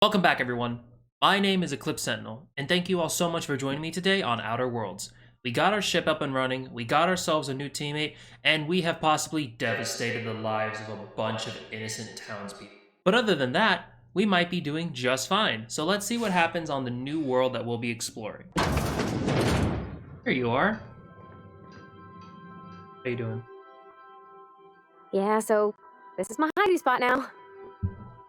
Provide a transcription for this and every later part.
Welcome back, everyone. My name is Eclipse Sentinel, and thank you all so much for joining me today on Outer Worlds. We got our ship up and running, we got ourselves a new teammate, and we have possibly devastated the lives of a bunch of innocent townspeople. But other than that, we might be doing just fine. So let's see what happens on the new world that we'll be exploring. Here you are. How you doing? Yeah, so this is my hiding spot now.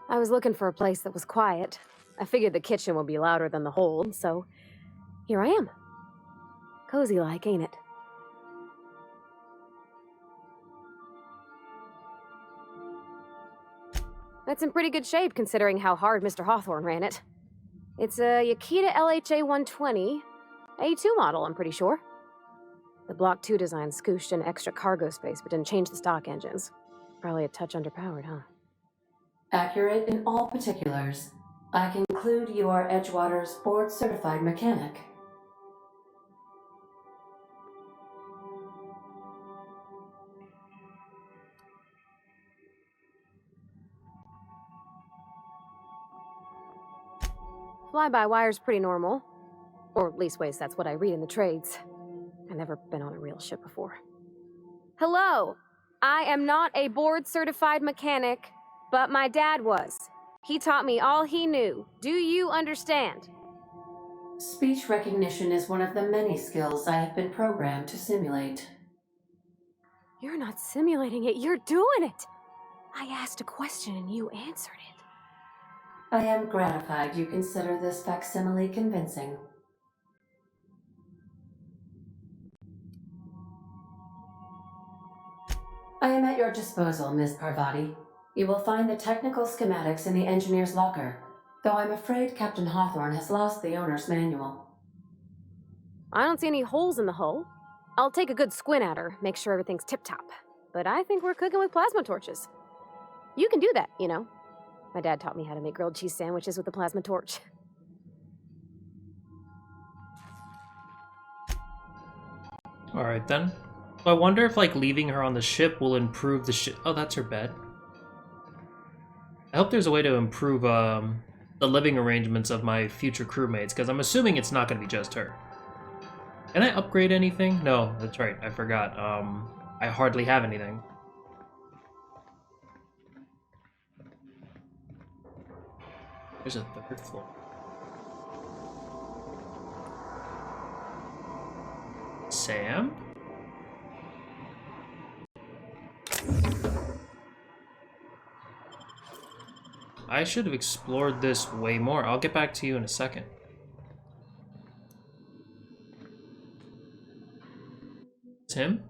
I was looking for a place that was quiet. I figured the kitchen would be louder than the hold, so here I am. Cozy like, ain't it? That's in pretty good shape considering how hard Mr. Hawthorne ran it. It's a Yakita LHA 120, A2 model, I'm pretty sure. The Block 2 design scooshed in extra cargo space but didn't change the stock engines. Probably a touch underpowered, huh? Accurate in all particulars. I conclude you are Edgewater's board-certified mechanic. Fly-by-wire's pretty normal. Or leastways, that's what I read in the trades. I've never been on a real ship before. Hello! I am not a board-certified mechanic, but my dad was. He taught me all he knew. Do you understand? Speech recognition is one of the many skills I have been programmed to simulate. You're not simulating it, you're doing it! I asked a question and you answered it. I am gratified you consider this facsimile convincing. I am at your disposal, Ms. Parvati. You will find the technical schematics in the engineer's locker, though I'm afraid Captain Hawthorne has lost the owner's manual. I don't see any holes in the hull. I'll take a good squint at her, make sure everything's tip-top. But I think we're cooking with plasma torches. You can do that, you know. My dad taught me how to make grilled cheese sandwiches with a plasma torch. Alright then. So I wonder if, like, leaving her on the ship will improve the ship. Oh, that's her bed. I hope there's a way to improve the living arrangements of my future crewmates, because I'm assuming it's not going to be just her. Can I upgrade anything? No, that's right, I forgot. I hardly have anything. There's a third floor. Sam? I should have explored this way more. I'll get back to you in a second. It's him?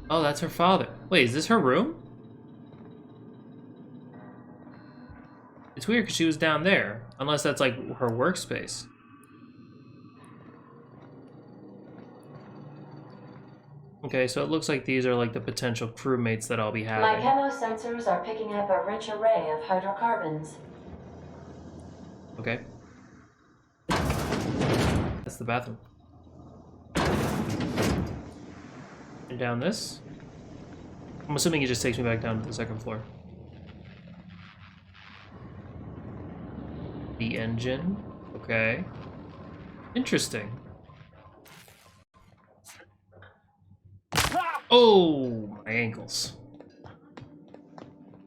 Oh, that's her father. Wait, is this her room? It's weird because she was down there. Unless that's like her workspace. Okay, so it looks like these are like the potential crewmates that I'll be having. My chemosensors are picking up a rich array of hydrocarbons. Okay. That's the bathroom. And down this. I'm assuming it just takes me back down to the second floor. The engine. Okay. Interesting. Oh, my ankles.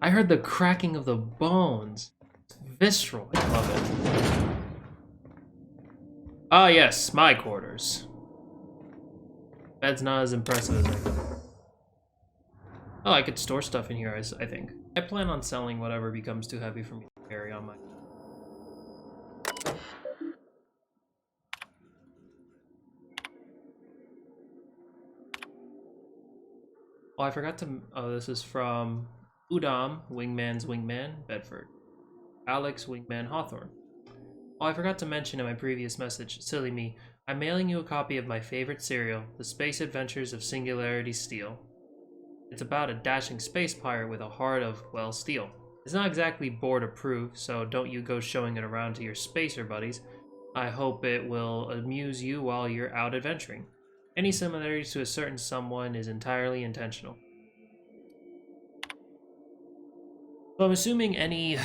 I heard the cracking of the bones. It's visceral. I love it. Ah, yes, my quarters. Bed's not as impressive as I thought. Oh, I could store stuff in here, I think. I plan on selling whatever becomes too heavy for me to carry on my... Oh, I forgot to... Oh, this is from Udam, Wingman's Wingman, Bedford. Alex, Wingman, Hawthorne. Oh, I forgot to mention in my previous message, silly me, I'm mailing you a copy of my favorite serial, The Space Adventures of Singularity Steel. It's about a dashing space pirate with a heart of, well, steel. It's not exactly board approved, so don't you go showing it around to your spacer buddies. I hope it will amuse you while you're out adventuring. Any similarities to a certain someone is entirely intentional. So I'm assuming any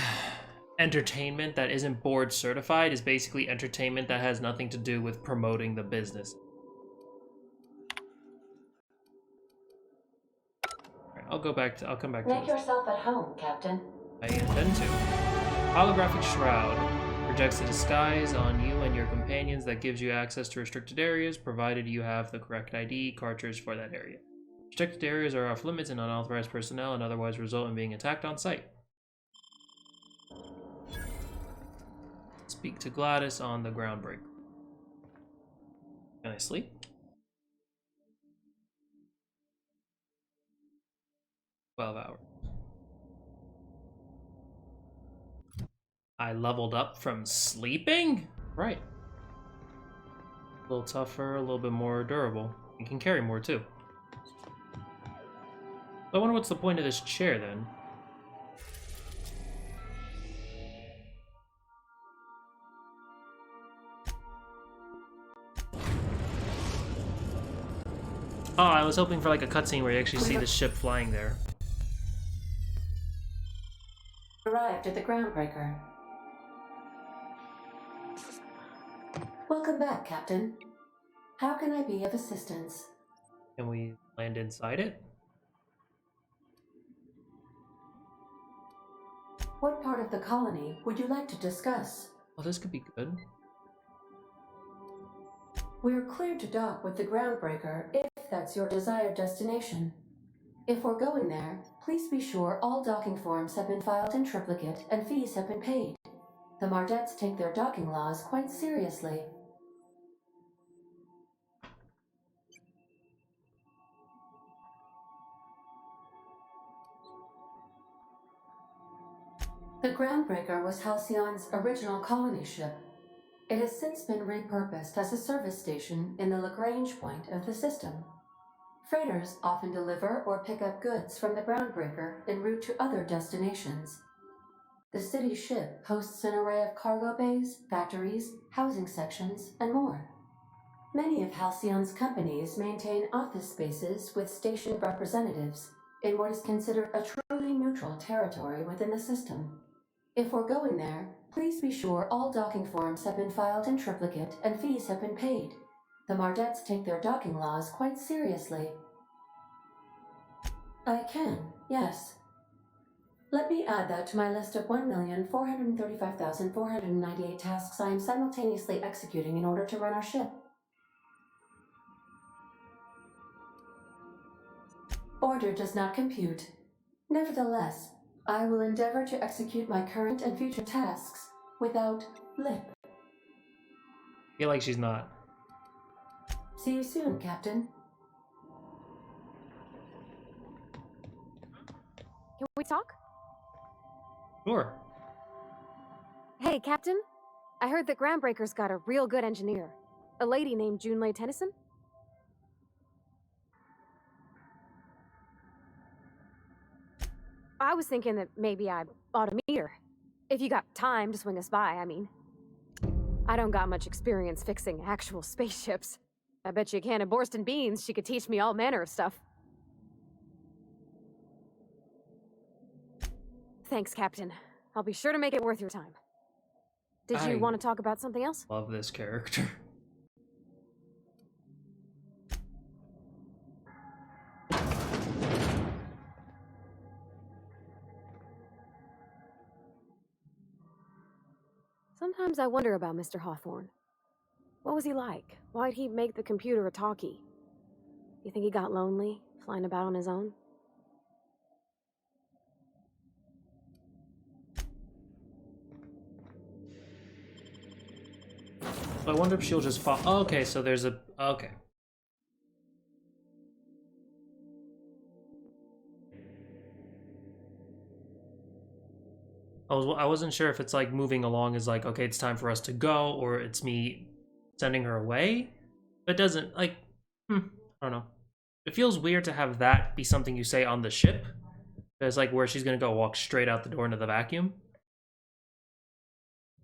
entertainment that isn't board certified is basically entertainment that has nothing to do with promoting the business. Alright, I'll come back to Make this. yourself at home, Captain. I intend to. Holographic Shroud projects a disguise on you and your companions that gives you access to restricted areas, provided you have the correct ID cartridge for that area. Restricted areas are off limits and unauthorized personnel and otherwise result in being attacked on sight. Speak to Gladys on the groundbreaker. Can I sleep? $12. I leveled up from sleeping? Right. A little tougher, a little bit more durable. You can carry more too. I wonder what's the point of this chair then? Oh, I was hoping for like a cutscene where you actually see the ship flying there. Arrived at the groundbreaker. Welcome back, Captain. How can I be of assistance? Can we land inside it? What part of the colony would you like to discuss? Oh, this could be good. We're cleared to dock with the groundbreaker if that's your desired destination. If we're going there, please be sure all docking forms have been filed in triplicate and fees have been paid. The Mardettes take their docking laws quite seriously. The groundbreaker was Halcyon's original colony ship. It has since been repurposed as a service station in the Lagrange point of the system. Freighters often deliver or pick up goods from the groundbreaker en route to other destinations. The city ship hosts an array of cargo bays, factories, housing sections, and more. Many of Halcyon's companies maintain office spaces with stationed representatives in what is considered a truly neutral territory within the system. If we're going there, please be sure all docking forms have been filed in triplicate and fees have been paid. The Mardettes take their docking laws quite seriously. I can, yes. Let me add that to my list of 1,435,498 tasks I am simultaneously executing in order to run our ship. Order does not compute. Nevertheless, I will endeavor to execute my current and future tasks without lip. I feel like she's not. See you soon, Captain. Can we talk? Sure. Hey, Captain. I heard that Groundbreaker's got a real good engineer. A lady named Junlei Tennyson? I was thinking that maybe I ought to meet her. If you got time to swing us by, I mean. I don't got much experience fixing actual spaceships. I bet you a can of Borston beans she could teach me all manner of stuff. Thanks, Captain. I'll be sure to make it worth your time. Did you want to talk about something else? Love this character. Sometimes I wonder about Mr. Hawthorne. What was he like? Why'd he make the computer a talkie? You think he got lonely, flying about on his own? So I wonder if she'll just fall. Oh, okay, so there's a. Okay. I wasn't sure if it's like moving along is like, okay, it's time for us to go, or it's me sending her away. But it doesn't, like, I don't know. It feels weird to have that be something you say on the ship. It's like where she's gonna go walk straight out the door into the vacuum.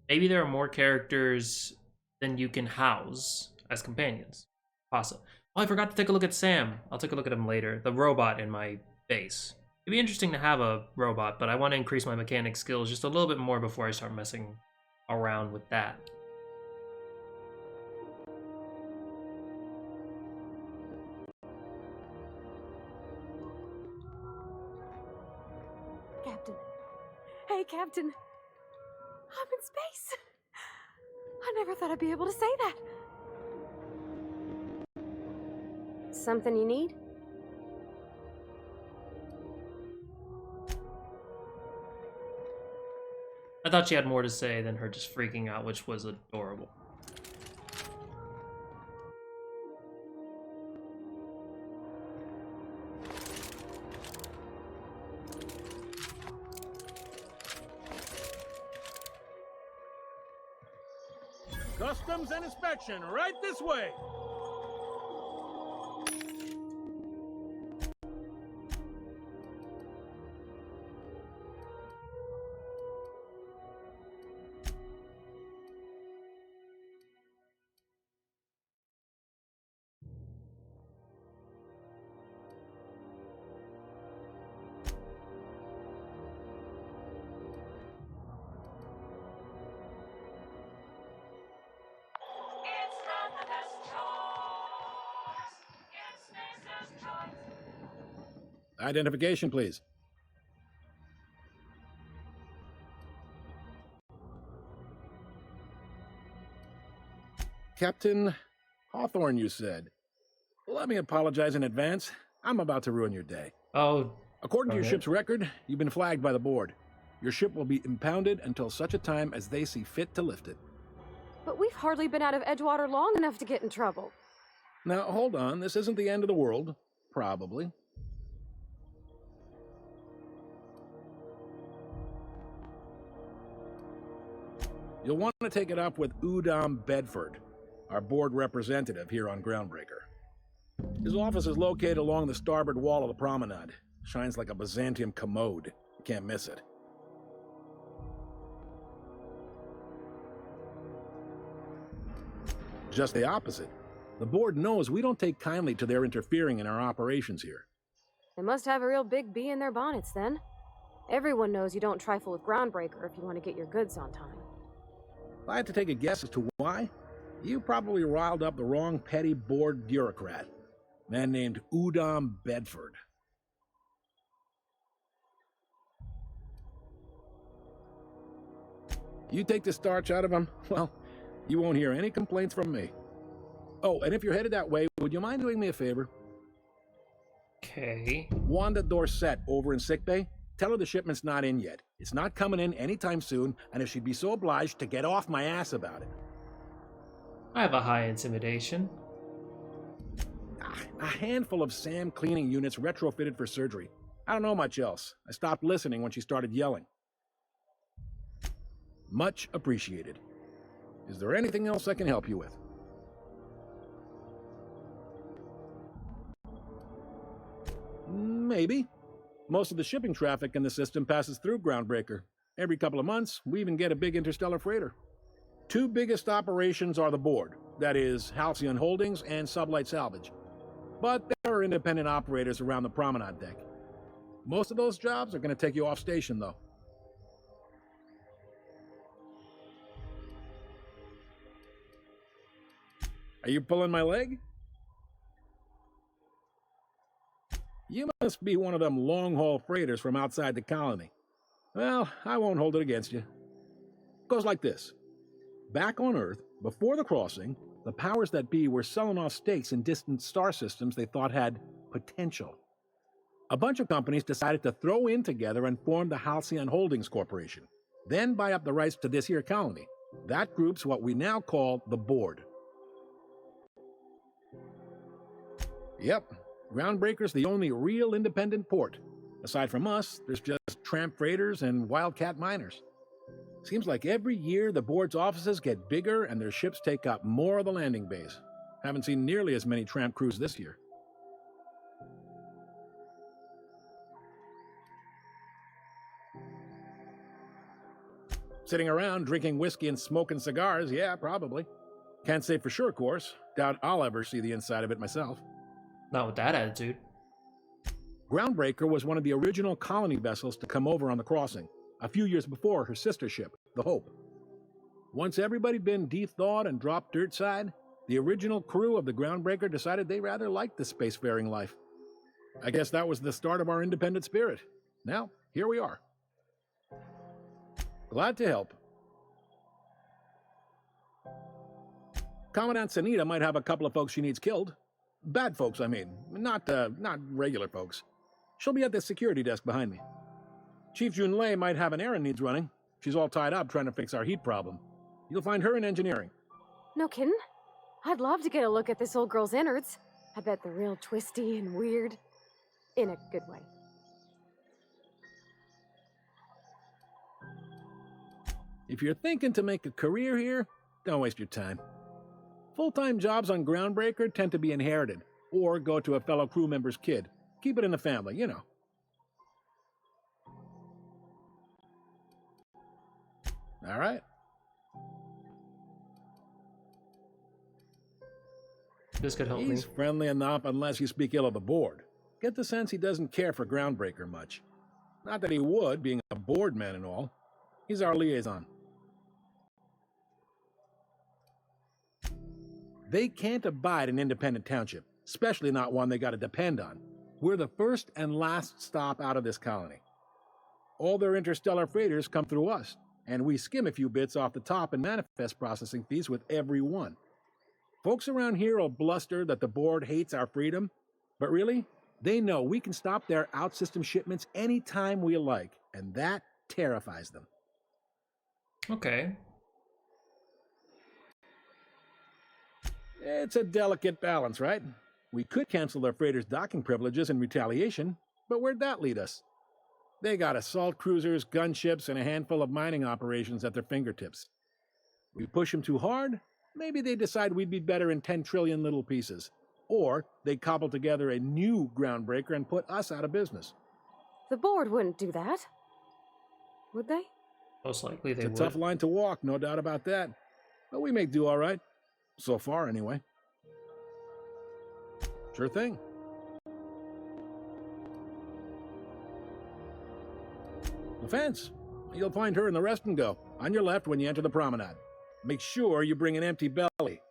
Maybe there are more characters than you can house as companions. Possible. Oh, I forgot to take a look at Sam. I'll take a look at him later. The robot in my base. It'd be interesting to have a robot, but I want to increase my mechanic skills just a little bit more before I start messing around with that. Captain. Hey, Captain. I'm in space. I never thought I'd be able to say that. Something you need? I thought she had more to say than her just freaking out, which was adorable. Customs and inspection, right this way. Identification, please. Captain Hawthorne, you said. Let me apologize in advance. I'm about to ruin your day. Oh. According to your ship's record, you've been flagged by the board. Your ship will be impounded until such a time as they see fit to lift it. But we've hardly been out of Edgewater long enough to get in trouble. Now, hold on. This isn't the end of the world. Probably. You'll want to take it up with Udom Bedford, our board representative here on Groundbreaker. His office is located along the starboard wall of the promenade. Shines like a Byzantium commode. You can't miss it. Just the opposite. The board knows we don't take kindly to their interfering in our operations here. They must have a real big bee in their bonnets, then. Everyone knows you don't trifle with Groundbreaker if you want to get your goods on time. If I had to take a guess as to why, you probably riled up the wrong petty board bureaucrat. A man named Udom Bedford. You take the starch out of him, well, you won't hear any complaints from me. Oh, and if you're headed that way, would you mind doing me a favor? Okay. Wanda Dorset over in sickbay. Tell her the shipment's not in yet. It's not coming in anytime soon, and if she'd be so obliged to get off my ass about it. I have a high intimidation. A handful of SAM cleaning units retrofitted for surgery. I don't know much else. I stopped listening when she started yelling. Much appreciated. Is there anything else I can help you with? Maybe. Most of the shipping traffic in the system passes through Groundbreaker. Every couple of months, we even get a big interstellar freighter. Two biggest operations are the board, that is, Halcyon Holdings and Sublight Salvage. But there are independent operators around the promenade deck. Most of those jobs are going to take you off station, though. Are you pulling my leg? You must be one of them long-haul freighters from outside the colony. Well, I won't hold it against you. It goes like this. Back on Earth, before the crossing, the powers that be were selling off stakes in distant star systems they thought had potential. A bunch of companies decided to throw in together and form the Halcyon Holdings Corporation, then buy up the rights to this here colony. That group's what we now call the Board. Yep. Groundbreaker's the only real independent port. Aside from us, there's just tramp freighters and wildcat miners. Seems like every year the board's offices get bigger and their ships take up more of the landing bays. Haven't seen nearly as many tramp crews this year. Sitting around drinking whiskey and smoking cigars, yeah, probably. Can't say for sure, of course. Doubt I'll ever see the inside of it myself. Not with that attitude. Groundbreaker was one of the original colony vessels to come over on the crossing, a few years before her sister ship, the Hope. Once everybody'd been de-thawed and dropped dirtside, the original crew of the Groundbreaker decided they rather liked the spacefaring life. I guess that was the start of our independent spirit. Now, here we are. Glad to help. Commandant Sanita might have a couple of folks she needs killed. Bad folks, I mean. Not regular folks. She'll be at the security desk behind me. Chief Junlei might have an errand needs running. She's all tied up trying to fix our heat problem. You'll find her in engineering. No kidding? I'd love to get a look at this old girl's innards. I bet they're real twisty and weird. In a good way. If you're thinking to make a career here, don't waste your time. Full-time jobs on Groundbreaker tend to be inherited, or go to a fellow crew member's kid. Keep it in the family, you know. All right. This could help me. He's friendly enough unless you speak ill of the board. Get the sense he doesn't care for Groundbreaker much. Not that he would, being a board man and all. He's our liaison. They can't abide an independent township, especially not one they gotta depend on. We're the first and last stop out of this colony. All their interstellar freighters come through us, and we skim a few bits off the top and manifest processing fees with every one. Folks around here will bluster that the board hates our freedom, but really, they know we can stop their out-system shipments anytime we like, and that terrifies them. Okay. It's a delicate balance, right? We could cancel their freighters' docking privileges in retaliation, but where'd that lead us? They got assault cruisers, gunships, and a handful of mining operations at their fingertips. We push them too hard, maybe they decide we'd be better in 10 trillion little pieces. Or they cobble together a new Groundbreaker and put us out of business. The board wouldn't do that. Would they? Most likely they would. It's a tough line to walk, no doubt about that. But we may do all right. So far, anyway. Sure thing. The fence. You'll find her in the rest and go, on your left when you enter the promenade. Make sure you bring an empty belly.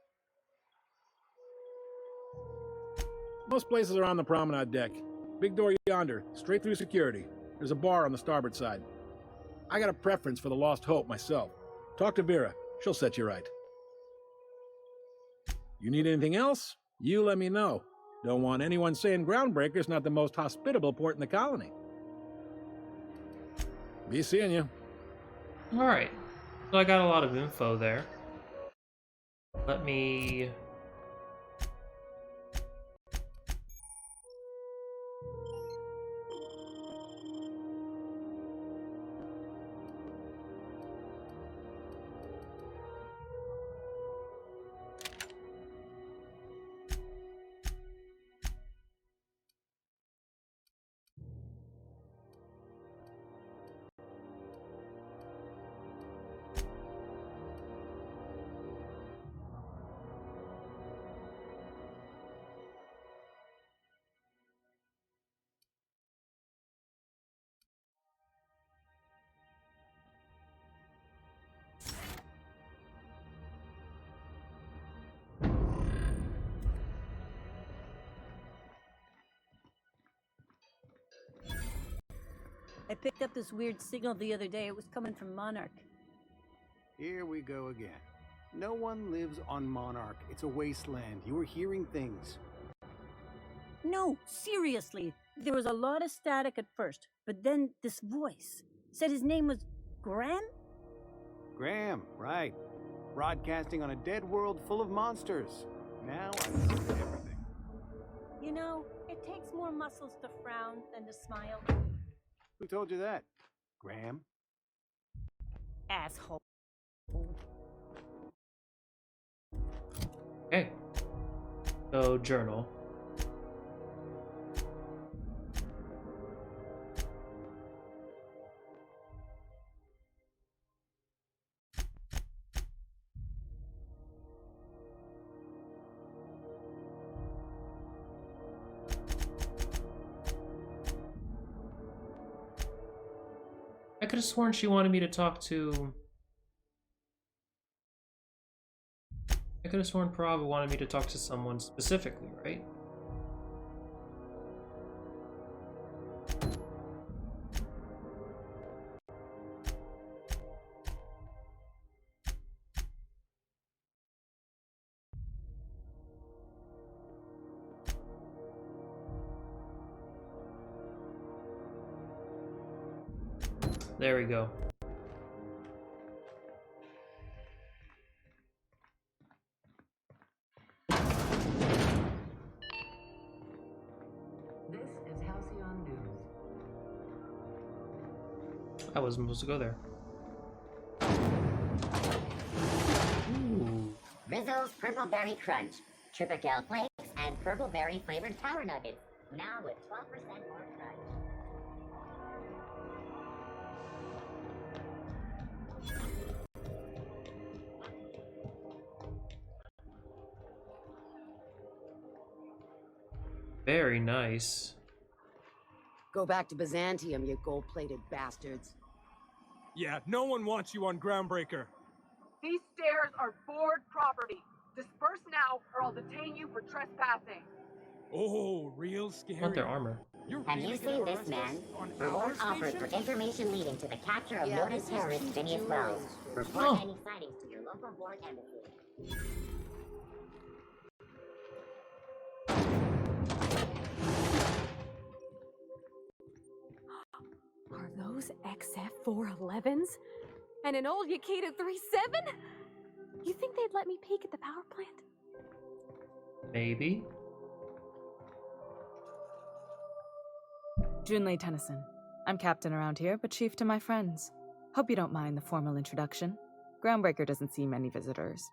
Most places are on the promenade deck. Big door yonder, straight through security. There's a bar on the starboard side. I got a preference for the Lost Hope myself. Talk to Vera. She'll set you right. You need anything else? You let me know. Don't want anyone saying Groundbreaker's not the most hospitable port in the colony. Be seeing you. Alright. So I got a lot of info there. Let me... I picked up this weird signal the other day. It was coming from Monarch. Here we go again. No one lives on Monarch. It's a wasteland. You were hearing things. No, seriously. There was a lot of static at first, but then this voice said his name was Graham? Graham, right. Broadcasting on a dead world full of monsters. Now I see everything. You know, it takes more muscles to frown than to smile. Who told you that? Graham? Asshole. Okay. So, journal. I could have sworn she wanted me to talk to... I could have sworn Parava wanted me to talk to someone specifically, right? There we go. This is Halcyon News. I wasn't supposed to go there. Ooh. Rizzo's Purple Berry Crunch, Tripical Flakes, and Purple Berry flavored Tower Nuggets. Now with 12% more crunch. Very nice. Go back to Byzantium, you gold-plated bastards. Yeah, no one wants you on Groundbreaker. These stairs are board property. Disperse now, or I'll detain you for trespassing. Oh, real scary. I want their armor. Have you seen this man? Reward offered for information leading to the capture of noted terrorist Phineas Wells. Report any sightings to your local board embassy. Are those XF-411s? And an old Yakita 37? You think they'd let me peek at the power plant? Maybe. Junlei Tennyson. I'm captain around here, but chief to my friends. Hope you don't mind the formal introduction. Groundbreaker doesn't see many visitors.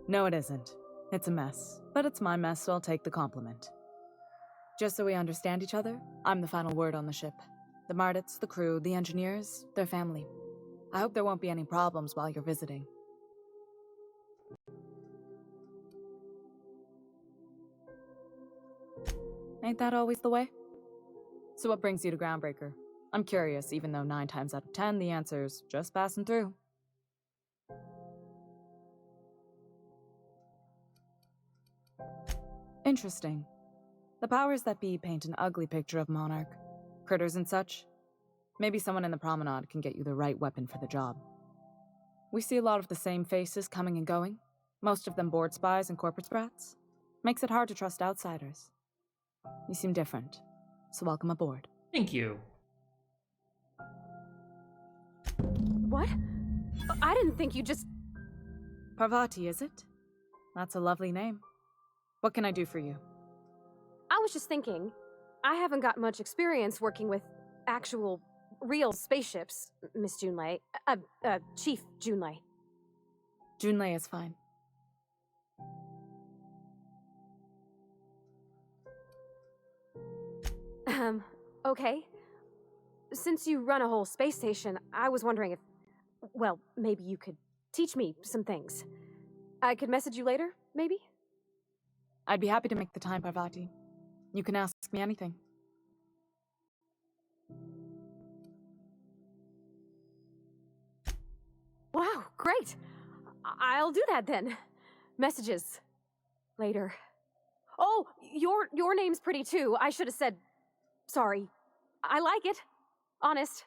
No, it isn't. It's a mess. But it's my mess, so I'll take the compliment. Just so we understand each other, I'm the final word on the ship. The Mardits, the crew, the engineers, their family. I hope there won't be any problems while you're visiting. Ain't that always the way? So what brings you to Groundbreaker? I'm curious, even though 9 times out of 10 the answer's just passing through. Interesting. The powers that be paint an ugly picture of Monarch. Critters and such. Maybe someone in the promenade can get you the right weapon for the job. We see a lot of the same faces coming and going. Most of them board spies and corporate sprats. Makes it hard to trust outsiders. You seem different, so welcome aboard. Thank you. What? I didn't think you just... Parvati, is it? That's a lovely name. What can I do for you? I was just thinking, I haven't got much experience working with actual, real spaceships, Miss Junlei. Chief Junlei. Junlei is fine. Okay. Since you run a whole space station, I was wondering if, well, maybe you could teach me some things. I could message you later, maybe? I'd be happy to make the time, Parvati. You can ask me anything. Wow, great! I'll do that then. Messages. Later. Oh, your name's pretty too. I should have said... Sorry. I like it. Honest.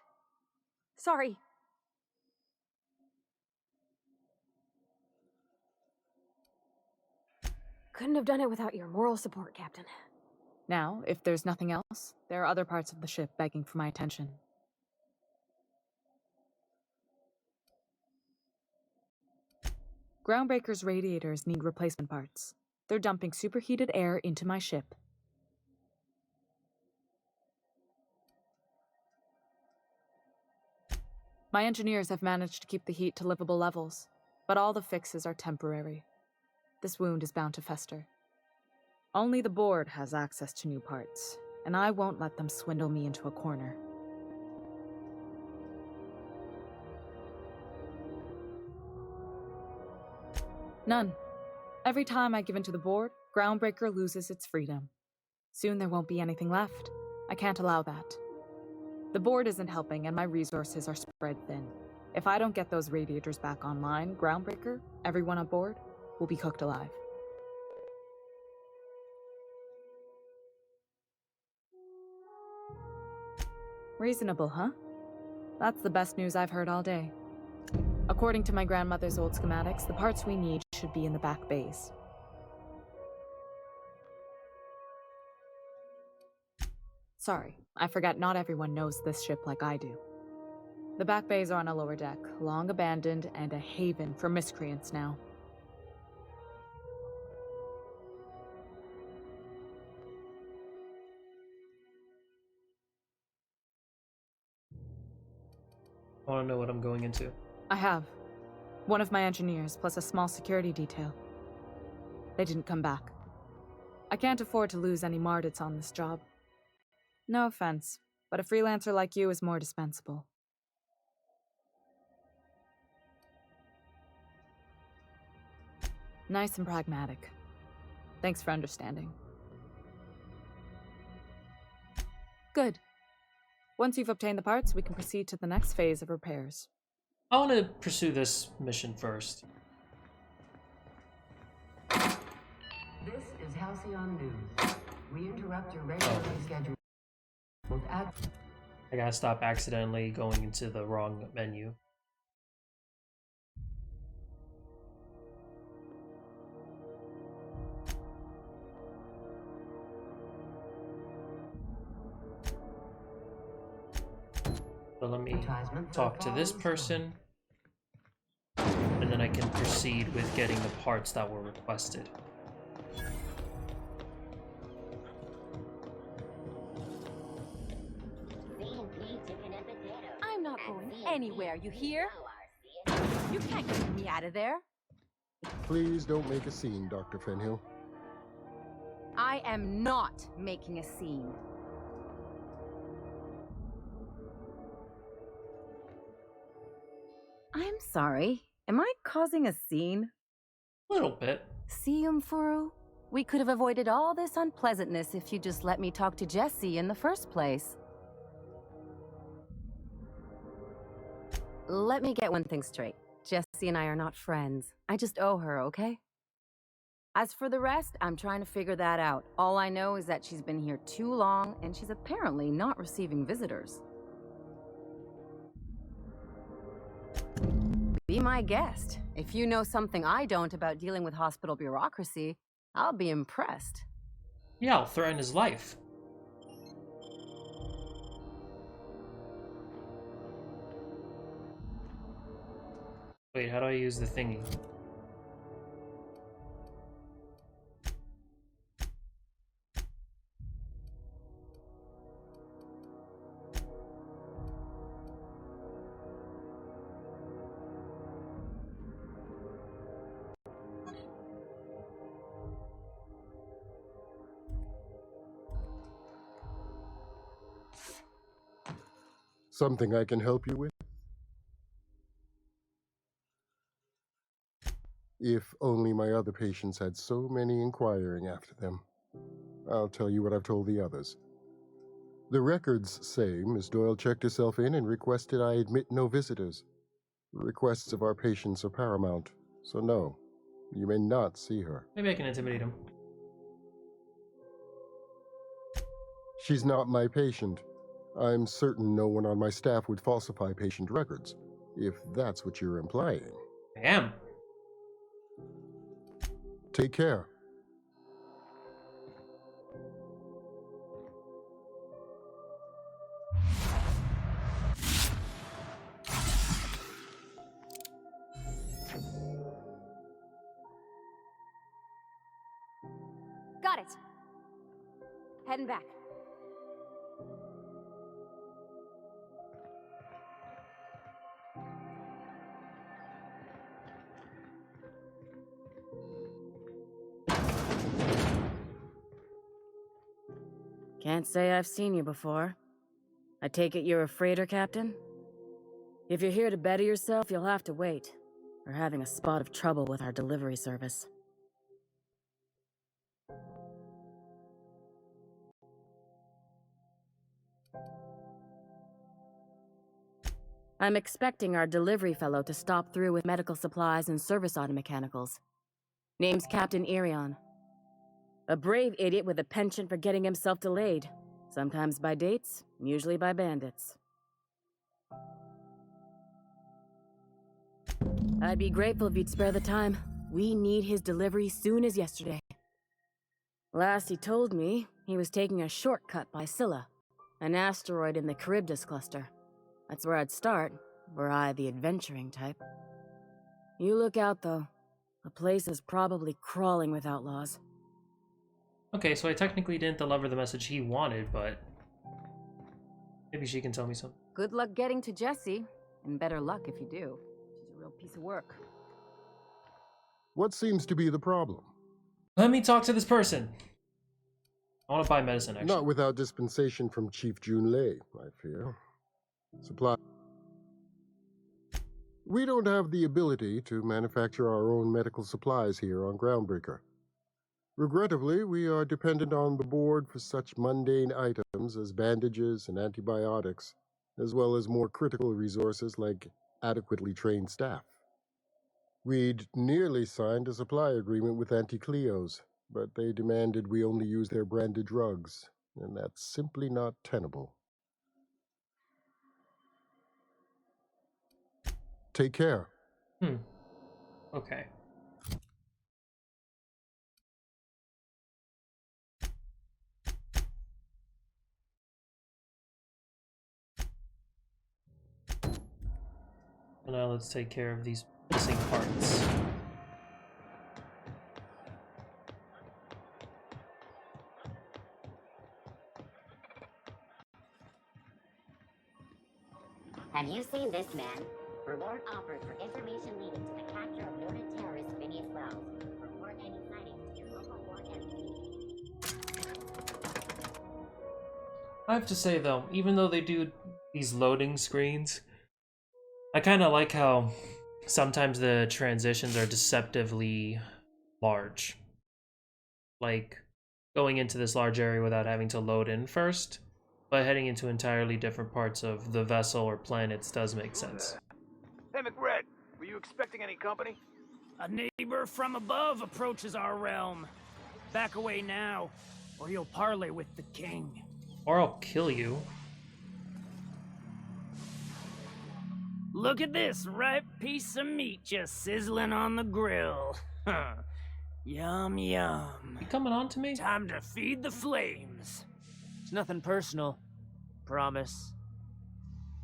Sorry. Couldn't have done it without your moral support, Captain. Now, if there's nothing else, there are other parts of the ship begging for my attention. Groundbreaker's radiators need replacement parts. They're dumping superheated air into my ship. My engineers have managed to keep the heat to livable levels, but all the fixes are temporary. This wound is bound to fester. Only the board has access to new parts, and I won't let them swindle me into a corner. None. Every time I give in to the board, Groundbreaker loses its freedom. Soon there won't be anything left. I can't allow that. The board isn't helping, and my resources are spread thin. If I don't get those radiators back online, Groundbreaker, everyone on board, will be cooked alive. Reasonable, huh? That's the best news I've heard all day. According to my grandmother's old schematics, the parts we need should be in the back bays. Sorry, I forgot not everyone knows this ship like I do. The back bays are on a lower deck, long abandoned and a haven for miscreants now. I want to know what I'm going into. I have. One of my engineers, plus a small security detail. They didn't come back. I can't afford to lose any Mardits on this job. No offense, but a freelancer like you is more dispensable. Nice and pragmatic. Thanks for understanding. Good. Once you've obtained the parts, we can proceed to the next phase of repairs. I want to pursue this mission first. This is Halcyon News. We interrupt your regularly scheduled ad. I gotta stop accidentally going into the wrong menu. So let me talk to this person, and then I can proceed with getting the parts that were requested. I'm not going anywhere, you hear? You can't get me out of there. Please don't make a scene, Dr. Fenhill. I am not making a scene. I'm sorry. Am I causing a scene? A little bit. See, Umfuru? We could have avoided all this unpleasantness if you just let me talk to Jessie in the first place. Let me get one thing straight. Jessie and I are not friends. I just owe her, okay? As for the rest, I'm trying to figure that out. All I know is that she's been here too long, and she's apparently not receiving visitors. Be my guest. If you know something I don't about dealing with hospital bureaucracy, I'll be impressed. Yeah, I'll threaten his life. Wait, how do I use the thingy? Something I can help you with? If only my other patients had so many inquiring after them. I'll tell you what I've told the others. The records say Miss Doyle checked herself in and requested I admit no visitors. The requests of our patients are paramount, so no, you may not see her. Maybe I can intimidate him. She's not my patient. I'm certain no one on my staff would falsify patient records, if that's what you're implying. I am. Take care. Got it. Heading back. Can't say I've seen you before. I take it you're a freighter captain? If you're here to better yourself, you'll have to wait. We're having a spot of trouble with our delivery service. I'm expecting our delivery fellow to stop through with medical supplies and service auto mechanicals. Name's Captain Irion. A brave idiot with a penchant for getting himself delayed. Sometimes by dates, usually by bandits. I'd be grateful if you'd spare the time. We need his delivery soon as yesterday. Last he told me, he was taking a shortcut by Scylla, an asteroid in the Charybdis cluster. That's where I'd start, were I the adventuring type. You look out, though. The place is probably crawling with outlaws. Okay, so I technically didn't deliver the message he wanted, but maybe she can tell me something. Good luck getting to Jessie, and better luck if you do. She's a real piece of work. What seems to be the problem? Let me talk to this person. I want to buy medicine, actually. Not without dispensation from Chief Junlei, I fear. Supply. We don't have the ability to manufacture our own medical supplies here on Groundbreaker. Regrettably, we are dependent on the board for such mundane items as bandages and antibiotics, as well as more critical resources like adequately trained staff. We'd nearly signed a supply agreement with Anti-Cleos, but they demanded we only use their branded drugs, and that's simply not tenable. Take care. Okay. Now let's take care of these missing parts. Have you seen this man? Reward offered for information leading to the capture of noted terrorist Phineas Wells. Report any sightings to your local ward embassy. I have to say though, even though they do these loading screens, I kind of like how sometimes the transitions are deceptively large. Like going into this large area without having to load in first, but heading into entirely different parts of the vessel or planets does make sense. Hey, McRed, were you expecting any company? A neighbor from above approaches our realm. Back away now, or you'll parley with the king. Or I'll kill you. Look at this ripe piece of meat just sizzling on the grill. Yum, yum. You coming on to me? Time to feed the flames. It's nothing personal. Promise.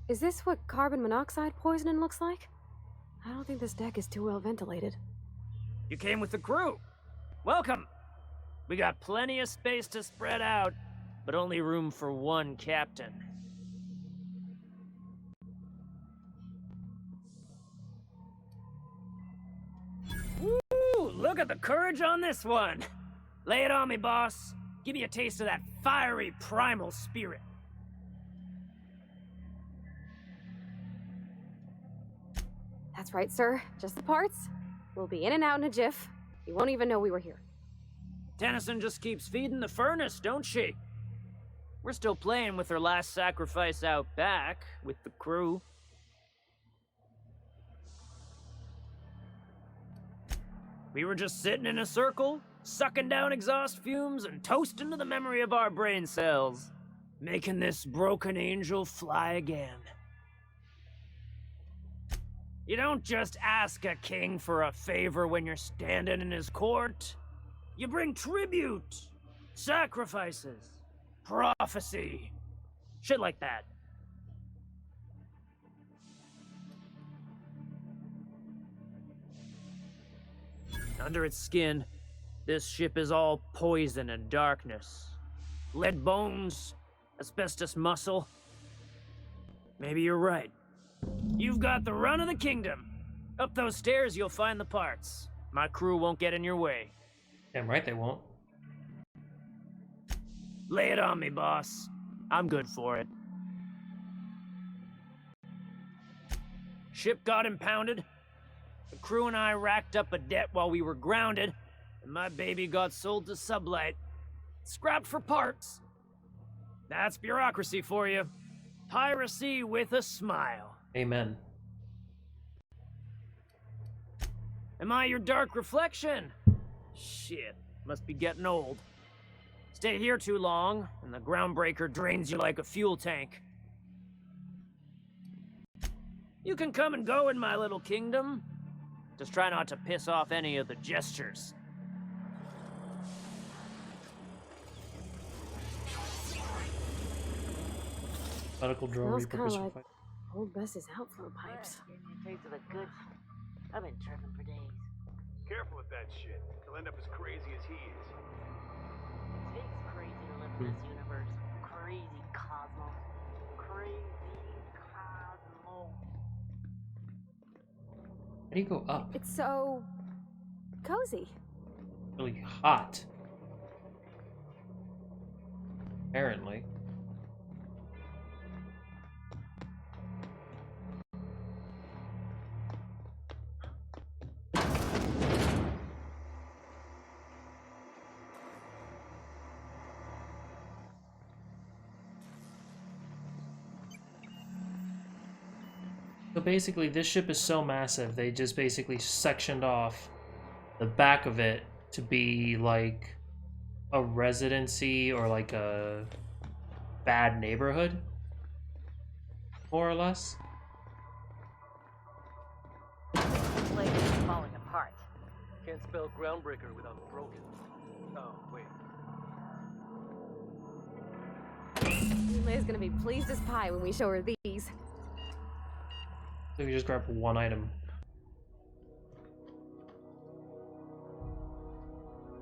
Is this what carbon monoxide poisoning looks like? I don't think this deck is too well ventilated. You came with the crew. Welcome. We got plenty of space to spread out, but only room for one captain. Woo! Look at the courage on this one. Lay it on me, boss. Give me a taste of that fiery primal spirit. That's right, sir. Just the parts. We'll be in and out in a jiff. You won't even know we were here. Tennyson just keeps feeding the furnace, don't she? We're still playing with her last sacrifice out back, with the crew. We were just sitting in a circle, sucking down exhaust fumes and toasting to the memory of our brain cells, making this broken angel fly again. You don't just ask a king for a favor when you're standing in his court. You bring tribute, sacrifices, prophecy, shit like that. Under its skin, this ship is all poison and darkness. Lead bones, asbestos muscle. Maybe you're right. You've got the run of the kingdom. Up those stairs, you'll find the parts. My crew won't get in your way. Damn right they won't. Lay it on me, boss. I'm good for it. Ship got impounded. The crew and I racked up a debt while we were grounded, and my baby got sold to Sublight. Scrapped for parts. That's bureaucracy for you. Piracy with a smile. Amen. Am I your dark reflection? Shit, must be getting old. Stay here too long, and the groundbreaker drains you like a fuel tank. You can come and go in my little kingdom. Just try not to piss off any of the gestures. Medical drone Smells kind of repurposed like for fight. old Bess's outflow pipes. Give me a taste of the good. I've been tripping for days. Careful with that shit. He'll end up as crazy as he is. It takes crazy to live in this universe. Crazy cosmos. Crazy cosmos. How do you go up? It's so cozy. Really hot. Apparently. So basically, this ship is so massive, they just basically sectioned off the back of it to be like a residency or like a bad neighborhood, more or less. The blade is falling apart. Can't spell groundbreaker without broken. Oh, wait. May's gonna be pleased as pie when we show her these. So we just grab one item.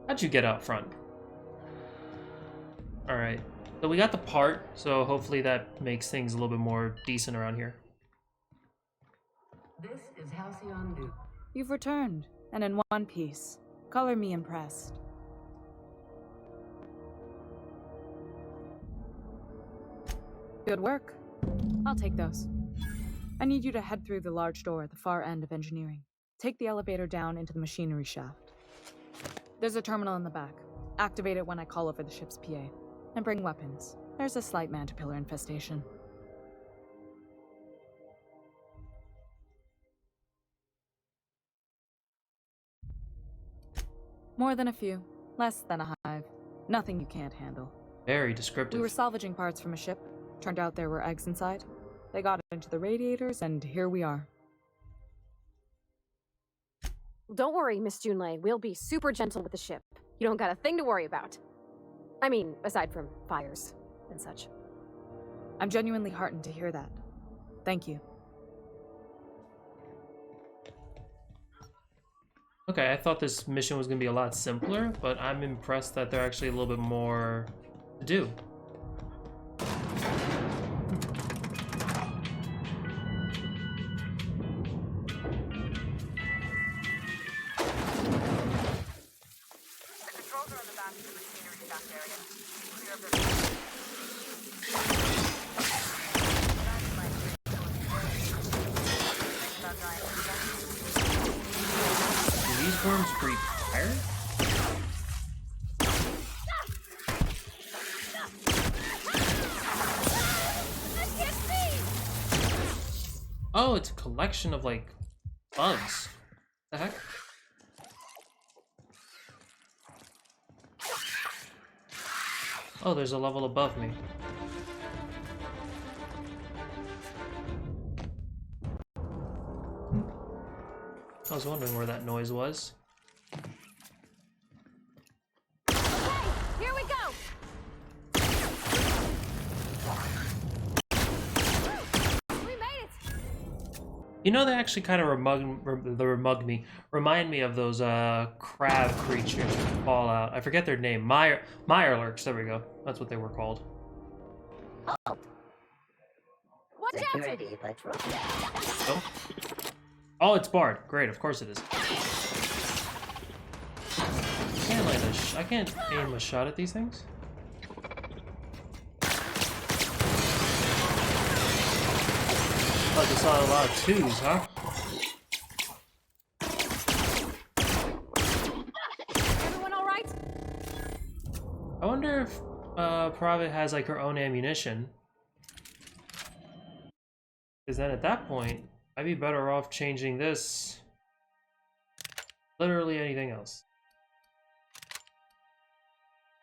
How'd you get out front? Alright. So we got the part, so hopefully that makes things a little bit more decent around here. This is Halcyon Duke. You've returned, and in one piece. Color me impressed. Good work. I'll take those. I need you to head through the large door at the far end of engineering. Take the elevator down into the machinery shaft. There's a terminal in the back. Activate it when I call over the ship's PA. And bring weapons. There's a slight mantipillar infestation. More than a few. Less than a hive. Nothing you can't handle. Very descriptive. We were salvaging parts from a ship. Turned out there were eggs inside. They got into the radiators, and here we are. Don't worry, Miss Junlei. We'll be super gentle with the ship. You don't got a thing to worry about. I mean, aside from fires and such. I'm genuinely heartened to hear that. Thank you. Okay, I thought this mission was going to be a lot simpler, but I'm impressed that there are actually a little bit more to do. Worms breathe fire? Oh, it's a collection of like bugs. The heck? Oh, there's a level above me. I was wondering where that noise was. Okay, here we go! We made it! You know, they actually kind of remind me of those crab creatures from Fallout. I forget their name. Mirelurks, there we go. That's what they were called. Watch out! Oh. Oh, it's Bard. Great, of course it is. I can't aim a shot at these things. Oh, I just saw a lot of twos, huh? Everyone all right? I wonder if Private has like her own ammunition. Because then at that point, I'd be better off changing this. Literally anything else.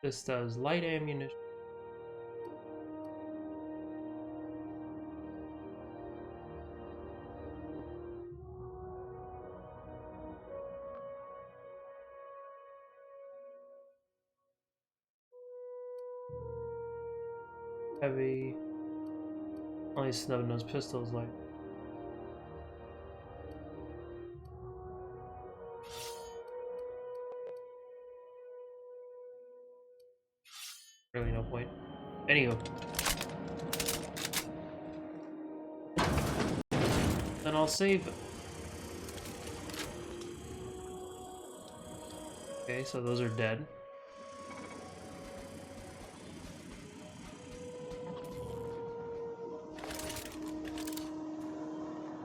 This does light ammunition. Heavy. Only snub-nosed pistols like. Really no point. Anywho. Then I'll save. Okay, so those are dead.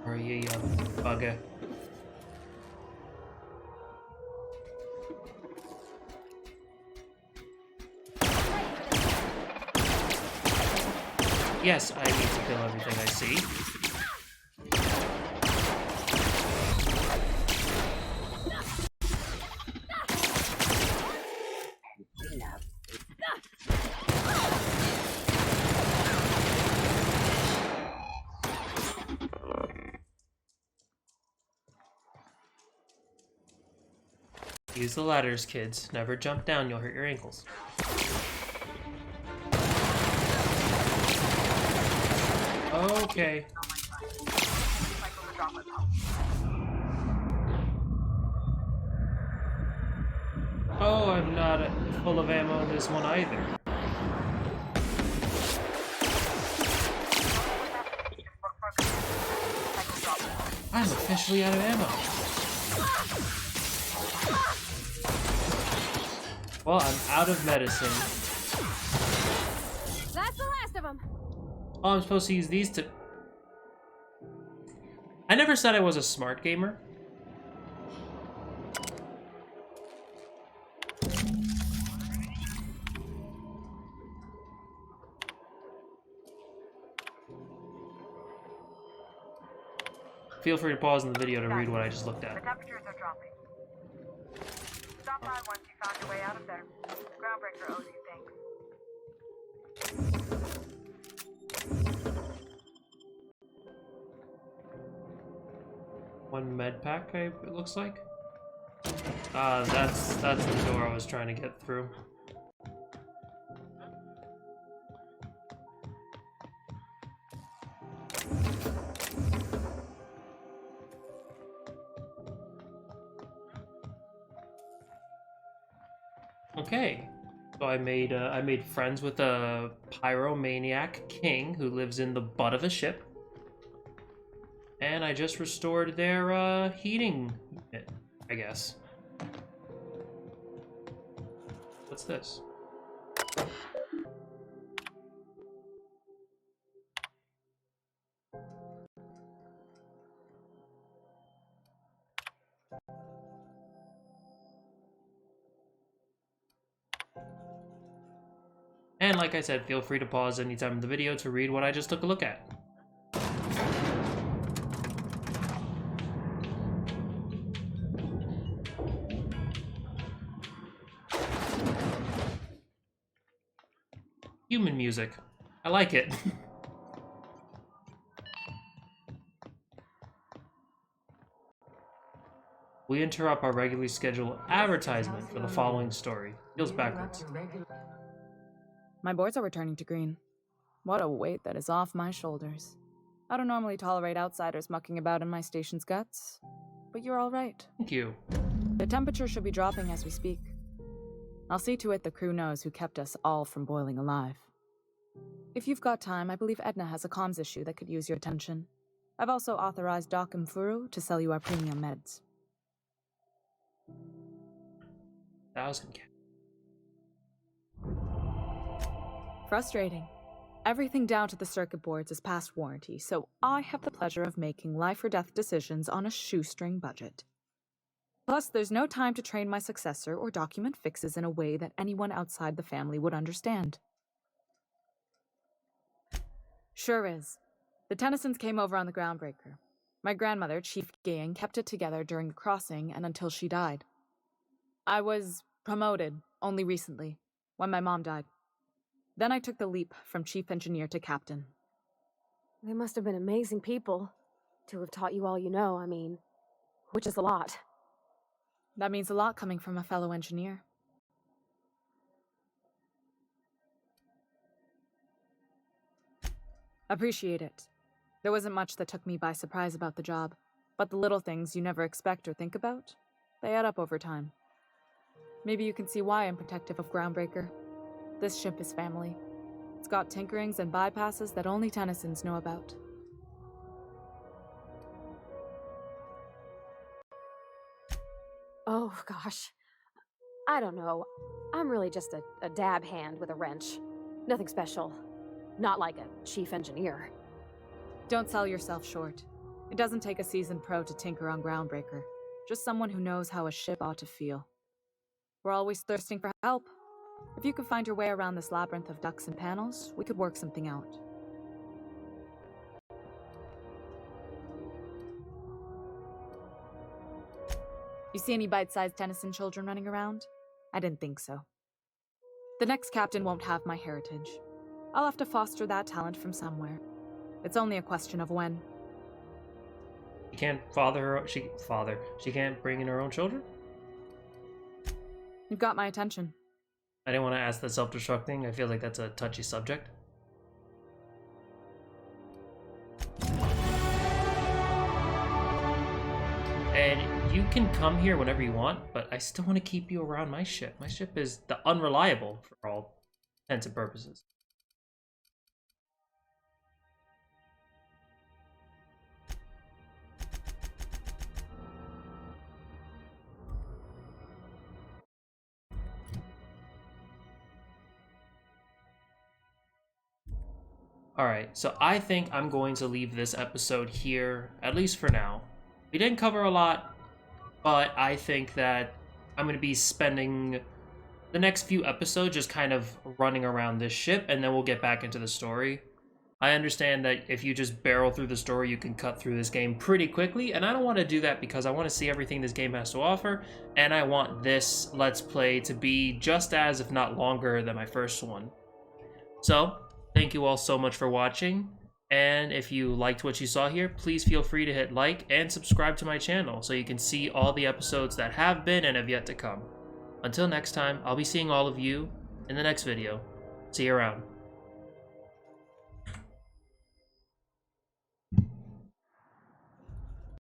Or you bugger. Yes, I need to kill everything I see. Use the ladders, kids. Never jump down, you'll hurt your ankles. Okay. Oh, I'm not full of ammo in this one either. I'm officially out of ammo. Well, I'm out of medicine. That's the last of them. Oh, I'm supposed to use these to... I never said I was a smart gamer. Feel free to pause in the video to read what I just looked at. The temperatures are dropping. Stop by once you found your way out of there. The Groundbreaker owes you thanks. One med pack, it looks like. That's the door I was trying to get through. Okay, so I made friends with a pyromaniac king who lives in the butt of a ship, and I just restored their heating unit, I guess. What's this? And like I said, feel free to pause anytime in the video to read what I just took a look at. Human music. I like it. We interrupt our regularly scheduled advertisement for the following story. Feels backwards. My boards are returning to green. What a weight that is off my shoulders. I don't normally tolerate outsiders mucking about in my station's guts, but you're all right. Thank you. The temperature should be dropping as we speak. I'll see to it the crew knows who kept us all from boiling alive. If you've got time, I believe Edna has a comms issue that could use your attention. I've also authorized Doc and Furu to sell you our premium meds. 1,000 cat. Frustrating. Everything down to the circuit boards is past warranty, so I have the pleasure of making life or death decisions on a shoestring budget. Plus, there's no time to train my successor or document fixes in a way that anyone outside the family would understand. Sure is. The Tennysons came over on the Groundbreaker. My grandmother, Chief Gayan, kept it together during the crossing and until she died. I was promoted only recently, when my mom died. Then I took the leap from chief engineer to captain. They must have been amazing people to have taught you all you know, I mean, which is a lot. That means a lot coming from a fellow engineer. Appreciate it. There wasn't much that took me by surprise about the job, but the little things you never expect or think about, they add up over time. Maybe you can see why I'm protective of Groundbreaker. This ship is family. It's got tinkerings and bypasses that only Tennysons know about. Oh, gosh. I don't know. I'm really just a dab hand with a wrench. Nothing special. Not like a chief engineer. Don't sell yourself short. It doesn't take a seasoned pro to tinker on Groundbreaker. Just someone who knows how a ship ought to feel. We're always thirsting for help. If you could find your way around this labyrinth of ducts and panels, we could work something out. You see any bite-sized Tennyson children running around? I didn't think so. The next captain won't have my heritage. I'll have to foster that talent from somewhere. It's only a question of when. She can't she can't bring in her own children? You've got my attention. I didn't want to ask the self-destruct thing. I feel like that's a touchy subject. And you can come here whenever you want, but I still want to keep you around my ship. My ship is the unreliable for all intents and purposes. Alright, so I think I'm going to leave this episode here, at least for now. We didn't cover a lot, but I think that I'm going to be spending the next few episodes just kind of running around this ship, and then we'll get back into the story. I understand that if you just barrel through the story, you can cut through this game pretty quickly, and I don't want to do that because I want to see everything this game has to offer, and I want this Let's Play to be just as, if not longer, than my first one. So, thank you all so much for watching, and if you liked what you saw here, please feel free to hit like and subscribe to my channel so you can see all the episodes that have been and have yet to come. Until next time, I'll be seeing all of you in the next video. See you around.